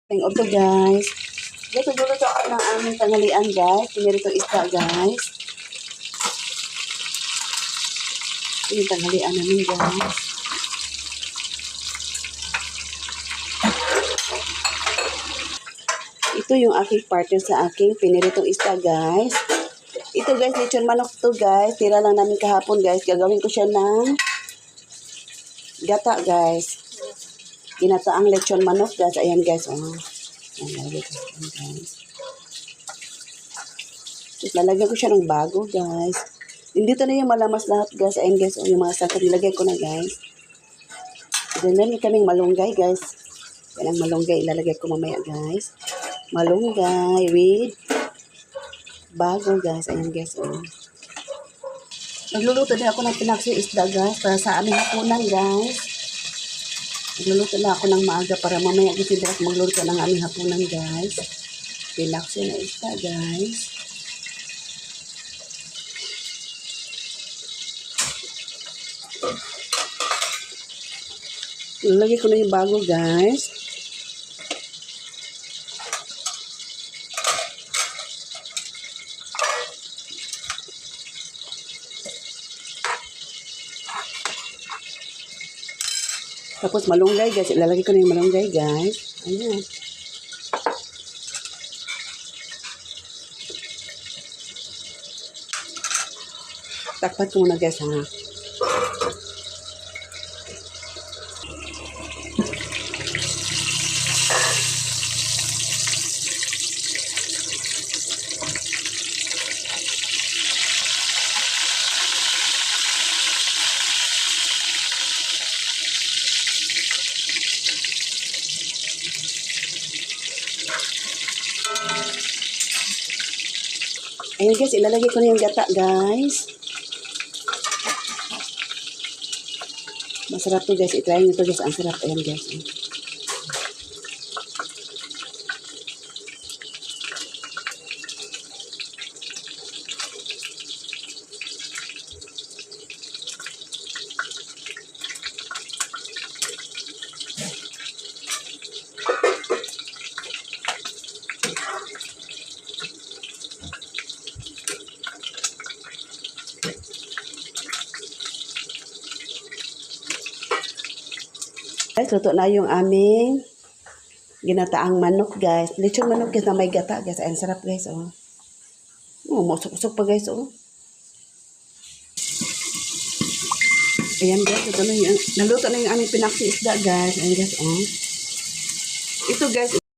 Thank you guys. Dito ako ng aming tanghalian guys. Pinirito isda guys. Ito yung tanghalian namin guys. Ito yung aking partner sa aking piniritong isda guys. Ito guys, lechon manok to guys. Tira lang namin kahapon guys. Gagawin ko siya ng gata guys. Ginataang lechon manok guys. Ayan guys. Oh. Ayan guys. Lalagyan ko siya ng bago guys. Dito na yung malamas lahat guys. Ayan guys. Oh, yung mga sasa nilagay ko na guys. Then kaming malunggay guys. Yan ang malunggay. Ilalagay ko mamaya guys. Malunggay with bago guys. Ayan guys. Oh. Nagluluto din ako ng pinaksi isda guys. Para sa aming hapunan guys. Nagluluto na ako ng maaga para mamaya gusto direct magluto ng aming hapunan guys. Pinaksi na isda guys. Lagay ko na yung bago guys. Tapos malunggay guys. Ilalagay ko na yung malunggay guys. Ayan. Takpan ko muna guys ha. Ayan guys, ilalagay ko na yung gata guys. Masarap to guys. I-try nyo to guys. Ang sarap. Ayan guys. Guys, luto na yung aming ginataang manok guys. Lechon manok guys na may gata guys. Ayan, sarap guys. Oh, musok-musok pa guys. Oh. Ayan guys, ito na yung, naluto na yung aming pinaksi isda guys. Ayan guys. Oh. Ito guys.